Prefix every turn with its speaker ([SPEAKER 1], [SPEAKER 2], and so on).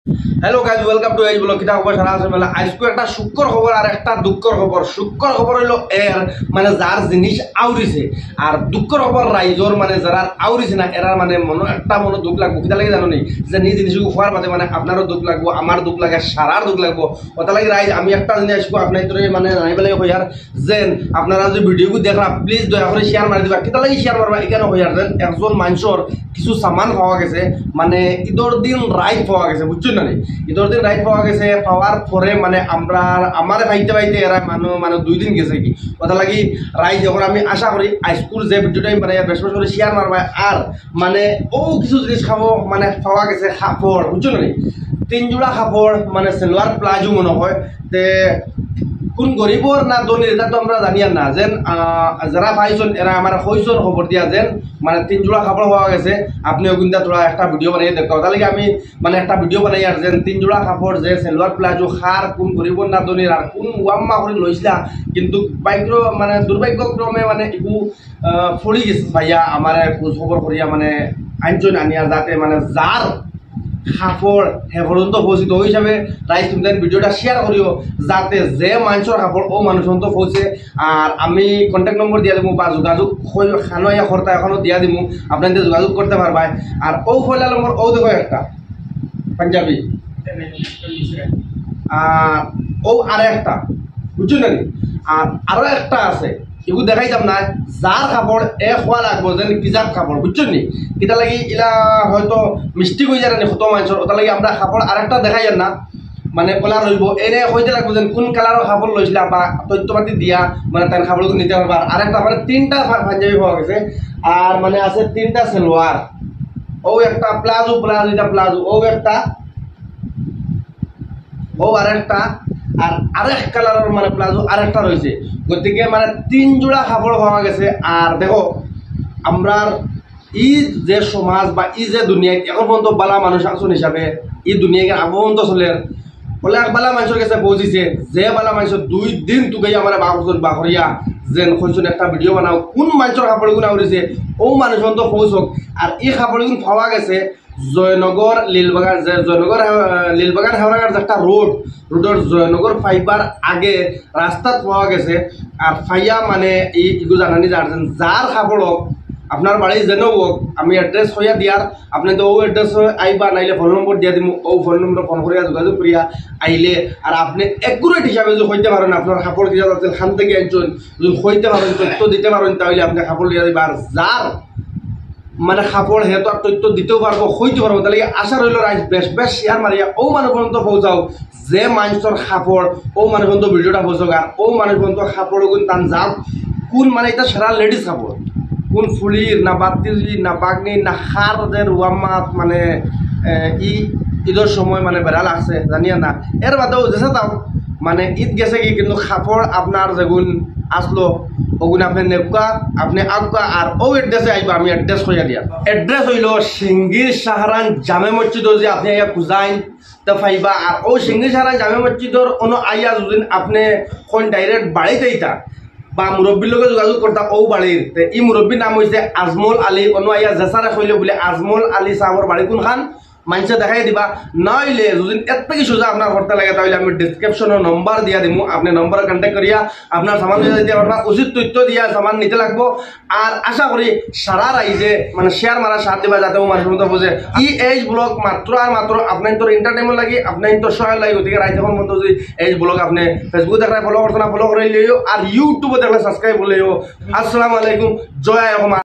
[SPEAKER 1] Hello guys, welcome to H blog. কিতা খবর সারা আছে বলে আজকে একটা সুখর খবর আর একটা দুঃখর খবর। সুখর খবর হইলো এর মানে যার জিনিস আউরিছে, আর দুঃখর খবর রাইজর মানে যারা আউরিছে না এরা মানে একটা মনে দুঃখ লাগবো। কিতা লাগে জানো নি যে নিজ জিনিসকে খোয়ার বাদে মানে আপনারও দুঃখ লাগবো, আমার দুঃখ লাগে, সারার দুঃখ লাগবো। ওটা লাগে রাইজ আমি একটা জিনিস আসবো আপনার মানে জানাই পেলাই হইয়ার যেন আপনারা যে ভিডিওগুলো দেখরা প্লিজ দয়া করে শেয়ার মারি দিবা। কিতা লাগে শেয়ার মারবা এখানে হইয়ার যেন একজন মানুষের কিছু সামান পাওয়া গেছে, মানে ঈদর দিন রাইট পাওয়া গেছে, বুঝছেন না? ঈদর দিন রাইট পাওয়া গেছে, পাওয়ার পরে মানে আমরা আমার পাইতে এরা মানে 2 দিন গেছে কি কথা লাগি রাইট। যখন আমি আশা করি আইস্কুল যে ভিডিওটাই মানে বেশ বেশ করে শেয়ার মারবা আর মানে ও কিছু জিনিস খাবো মানে পাওয়া গেছে কাপড়, বুঝছেন না? 3 জোড়া কাপড় মানে সালোয়ার প্লাজো মনে হয়। তে কোন গরিবর না ধনী এটা তো আমরা জানি না, যেন যারা পাইছেন এরা আমার কইছেন খবর দিয়া যেন মানে 3 জোড়া কাপড় পাওয়া গেছে। আপনিও কিন্তু তোরা একটা ভিডিও বানিয়ে দেখো, তাহলে আমি মানে একটা ভিডিও বানাই আর যেন 3 জোড়া কাপড় যে সালোয়ার প্লাজো খার কোন গরিবর না ধনীর আর কোন ওয়াম্মা করে লইছিলা, কিন্তু মানে দুর্ভাগ্যক্রমে মানে এগু ফড়ি গেছে ভাইয়া আমার খোঁজ খবর করিয়া মানে আনজন আনিয়া যাতে মানে যার কাপড় হে পর্যন্ত পৌঁছিত ওই হিসাবে রাইজ তুমি ভিডিওটা শেয়ার করিও যাতে যে মানুষের কাপড় ও মানুষ পর্যন্ত পৌঁছে। আর আমি কন্ট্যাক্ট নম্বর দিয়ে দেবো বা যোগাযোগ খানোয়া খরতা এখনও দিয়া দিব, আপনাদের যোগাযোগ করতে পারবাই। আর ও ফয়লা নম্বর ও দেখো একটা পাঞ্জাবি আর ও আরো একটা, বুঝছো না? আর আরো একটা আছে এগুলো দেখাইতাম না, যার কাপড় খোয়া লাগবো যেন পিজার কাপড়, বুঝছেন নি? এটা লাগি এলা হয়তো মিষ্টি হয়ে যায় কত মানুষের, ওটা লাগি আমরা কাপড় আরেকটা দেখাই না মানে ওলা রইব এনে হইতে লাগবো যেন কোন কালারের কাপড় লইছিলা বা তথ্যপাতি দিয়া মানে তার কাপড়গুলো নিতে পারবা। আরেকটা মানে 3টা পাঞ্জাবি পাওয়া গেছে আর মানে আছে 3টা সালোয়ার, ও একটা প্লাজো এটা প্লাজো, ও একটা ও আরেকটা আর আরেক কালারের মানে প্লাজো আরেকটা রয়েছে। গতিকে মানে 3 জোড়া কাপড় পাওয়া গেছে। আর দেখো আমরা ই যে সমাজ বা ই যে দুনিয়ায় এখন পর্যন্ত বালা মানুষ আসন হিসাবে ই দুনিয়াকে আগ পর্যন্ত চলে বলে বালা মানুষের কাছে পৌঁছিছে যে বালা মানুষের 2 দিন তুকাই আমার বাহরিয়া যেন কইছেন একটা ভিডিও বানাও কোন মানুষের কাপড়গুলো উড়েছে ও মানুষ পর্যন্ত পৌঁছক। আর এই কাপড়গুলো পাওয়া গেছে জয়নগর লীলবাগান, যে জয়নগর লীলবাগান হাওড়াঘাট যে একটা রোডের জয়নগর ফাইবার আগে রাস্তাত পাওয়া গেছে। আর ফাইয়া মানে এইগুলো জানানি যার কাপড় হোক আপনার বাড়ি যেন হোক আমি এড্রেস হইয়া দিয়ার আপনি তো ও এড্রেস আইবা নাইলে ফোন নম্বর দিয়া দিব, ও ফোন নম্বর ফোন করিয়া যোগাযোগ করিয়া আইলে আর আপনি একুরেট হিসাবে যদি হইতে পারেন আপনার কাপড় দিয়া যাতে খান থেকে একজন যদি হইতে পারেন তথ্য দিতে পারেন তাহলে আপনি কাপড় দিয়া দিবা। আর যার মানে কাপড় হেতু আর তথ্য দিতেও পারবো হইতে পারবো, তাহলে আশা রইল রাইজ বেশ বেশ শেয়ার মারিয়া ও মানুষ পর্যন্ত পৌঁছাও যে মানুষের কাপড় ও মানুষ পর্যন্ত ভিডিওটা পৌঁছক। আর ও মানুষ পর্যন্ত কাপড় গুণ টান যাও কোন মানে এটা সেরা লেডিস কাপড় কোন ফুলির না বাতিজি না বাগনি না হারদের ওয়ামাত মানে ঈদের সময় মানে বেড়া লাগছে জানিয়া না। এর বাদেও যেসে তাও মানে ঈদ গেছে কি কিন্তু কাপড় আপনার যেগুন আসলো ওগুন আপনি নেবকা আপনি আবকা আর ও এড্রেসে আইবা আমি এড্রেস হইয়া দিয়া। এড্রেস হইল সিঙ্গির সাহারান জামে মসজিদ যে আপনি আইয়া খুঁজাইন তো পাইবা। আর ও সিঙ্গির সাহারান জামে মসজিদর কোনো আইয়া যদি আপনি কোন ডাইরেক্ট বাড়িতে আইতা বা মুরব্বীর লগে যোগাযোগ করতা ও বাড়ির ই মুরব্বীর নাম হয়েছে আজমল আলী, অন্য আইয়া জেসারে কইলে বলে আজমল আলী সাহাবর বাড়ি কোনখান মানুষে দেখাই দিবা। নইলে যদি এত থেকে সোজা আপনার করতে লাগে তাহলে আমি ডিসক্রিপশনের নম্বর দিয়া দিব, আপনি নম্বরে কন্ট্যাক্ট করিয়া আপনার সামান দিতে পারবা, উচিত তথ্য দিয়া সামান নিতে লাগবো। আর আশা করি সারা রাইজে মানে শেয়ার মারা সাথ দিবা যাতে ও মানুষের মতো বোঝে এইচ ব্লগ মাত্র আর মাত্র আপনার তোর এন্টারটেনমেন্ট লাগে আপনার তোর সহায় লাগে। গতিকে রাইজ এখন মতো যদি এইচ ব্লগ আপনি ফেসবুক দেখলে ফলো করতে না ফলো করে লিও আর ইউটিউবে দেখলে সাবস্ক্রাইব করলেও। আসসালামু আলাইকুম, জয় রহমান।